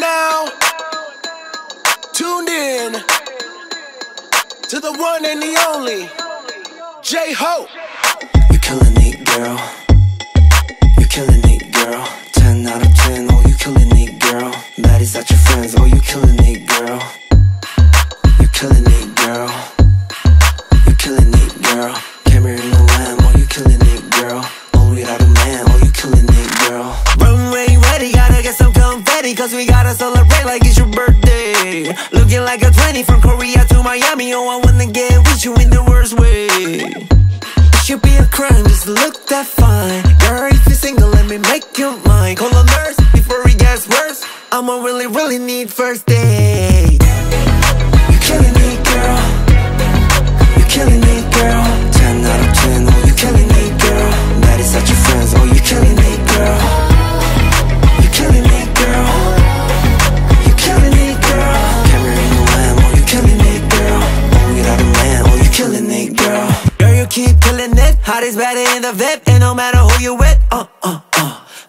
now tuned in to the one and the only J-Hope. You're killing it, girl. You're killing it, girl. 10 out of 10, oh, you killing it, girl. Baddies at your friends, oh, you killing it, girl. You're killing it, girl. You're killing it, girl. Camera in the lamb, oh, you killing it, girl. Oh, without a man, oh, you killing it, girl. Runway ready, gotta get some confetti, cause we gotta celebrate like it's your birthday. Looking like a 20 from Korea to Miami, oh, I wanna get with you in the worst way. It should be a crime, just look that fine. Girl, if you're single, let me make you mine. Call a nurse before it gets worse. I'ma really need first date. You're killing it, girl. You're killing it, girl. 10 out of 10, oh, you killing it, girl. Baddies at your friends, oh, you killing it, girl. You're killing it, girl. You're killing it, girl. Camera in the lamb, oh, you killing it, girl. Oh, without a man, oh, you killing it, girl. Girl, you keep killing it. Hottest baddie in the VIP, and no matter who you with,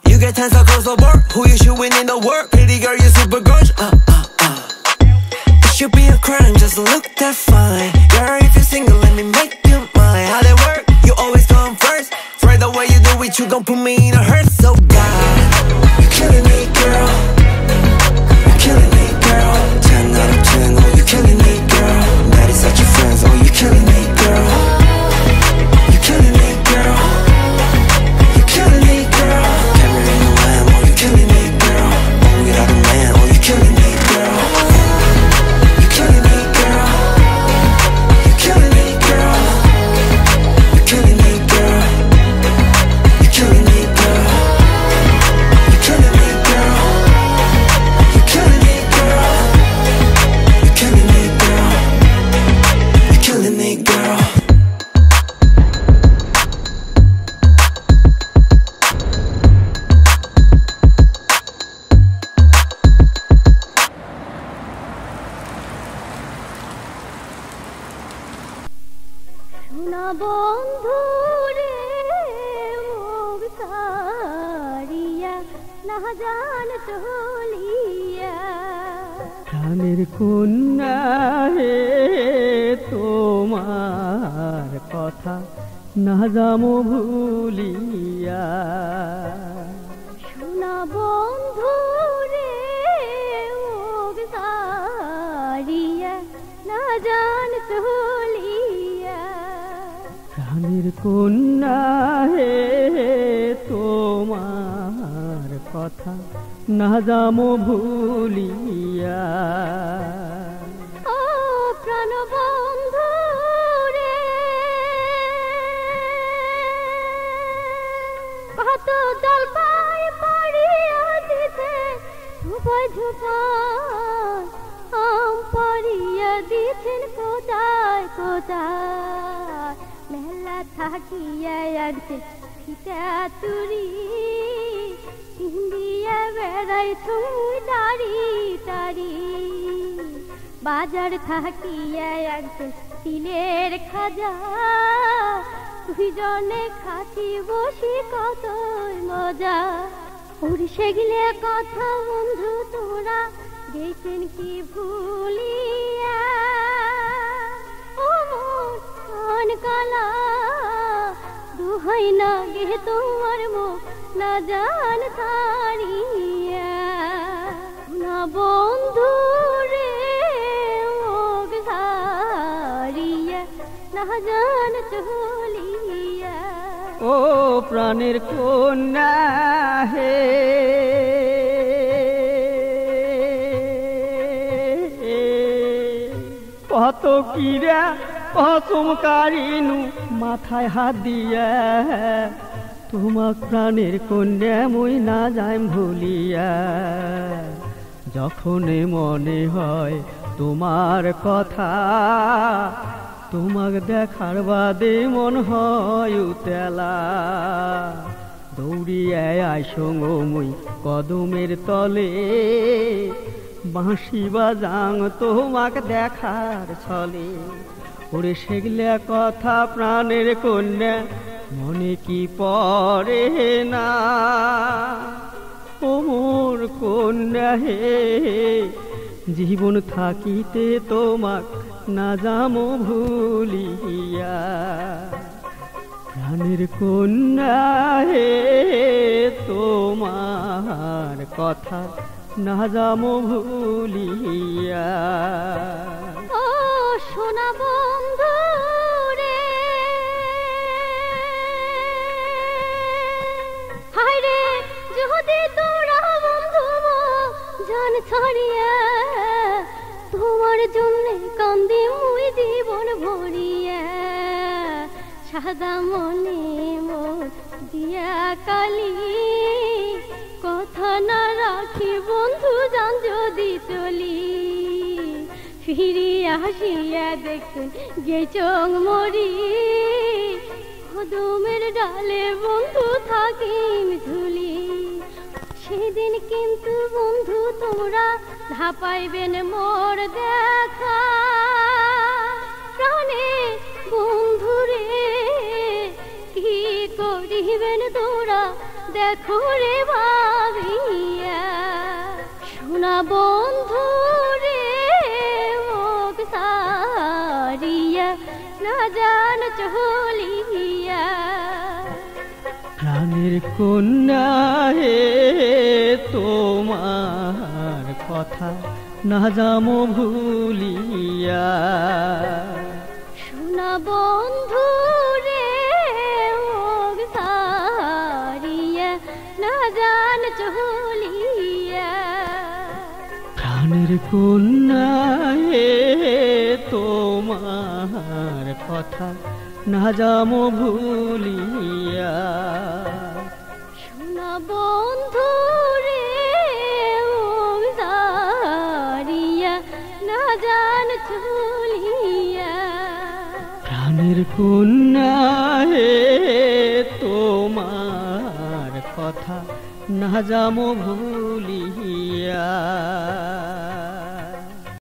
you get 10 across the board. Who you shooting in the work? Pretty girl, you super gorgeous. It should be a crime, just look that fine. Girl, if you're single, let me make you mine. How they work? You always come first. For the way you do it, you gon' put me in a hurt. So God, you're killing it, girl. You're killing it, girl. 10 out of 10, oh, you killing it, girl. Baddies at your friends, oh, you killing it, girl. You're killing it, girl. You're killing it, girl. Camera in the lamb, oh, you killing it, girl. Oh, without a man, oh, you killing it, girl. You're killing it, girl. You're killing it, girl. You're killing it, girl. You're killing it, girl. You're killing it, girl. You're killing it, girl. You're killing it, girl. You're killing it, girl. সোনা বন্ধু রে মুখ সারিয়া না জান চলিয়া প্রাণের কন্যা হে তোমার কথা না যামো ভুলিয়া। সোনা বন্ধু রে মুখ সারিয়া না জান চলিয়া প্রাণের কন্যা হে তোমার কথা না যামো ভুলিয়া। ও প্রাণ বন্ধু রে কত জলপাই পড়িয়া দিতে ঝুপাই ঝুপাই আম পড়িয়া দিতেন কোথায় কোথায় মেলা থাকিয়া আসছে ফিটা তুরি ইন্ডিয়া বেড়াই তুমি দাঁড়ি দাঁড়ি বাজার থাকিয়া আসছে তিলের খাজা দুইজনে খাতি বসি কত মজা ওরে সেগুলো কথা বন্ধু তোরা গেছেন কি ভুলিয়া ও মন কালা দুহাই না গে তোমার মুখ না জান তারিয়া না বন্ধু রে মুখ সারিয়া না জান চলিয়া। ও প্রাণের কন্যা হে কত কিরা কসমকারিনু মাথায় হাত দিয়া তোমার প্রাণের কন্যা মুই না যাই ভুলিয়া। যখন মনে হয় তোমার কথা তোমাক দেখার বাদে মন হয় উতেলা দৌড়িয়ে আইসং মুই কদমের তলে বাঁশি বাজাং তোমাক দেখার ছলে। ওরে সেগুলা কথা প্রাণের কন্যা মনে কি পড়ে না ও মোর কন্যা হে জীবন থাকিতে তোমাক না যামো ভুলিয়া প্রাণের কন্যা হে তোমার কথা না যামো ভুলিয়া ও সোনা বন্ধু রে হায় রে যদি তোরা বন্ধু জান ছাড়িয়া তোমার জন্য কান্দি মুই জীবন ভরিয়া সাদা মনে মোর দিয়া কালি কথা না রাখি বন্ধু জান যদি চলি ফিরি আসিয়া দেখুন গেচং মরি কদমের ডালে বন্ধু থাকিম ঝুলি সেদিন কিন্তু বন্ধু তোমরা ধাপাইবেন মোর দেখা প্রাণে বন্ধু রে কি করিবেন তোরা দেখো রে ভাবিয়া শোনা বন্ধু রে মোক সারিয়া না জান চলিয়া প্রাণের কন্যা হে তোমার কথা না যামো ভুলিয়া শোনা বন্ধু রে মোক সারিয়া না জান চলিয়া প্রাণের কন্যা হে তোমার কথা না যামো ভুলিয়া শোনা বন্ধু রে মোক সারিয়া না জান চলিয়া প্রাণের কন্যা হে তোমার কথা না যামো ভুলিয়া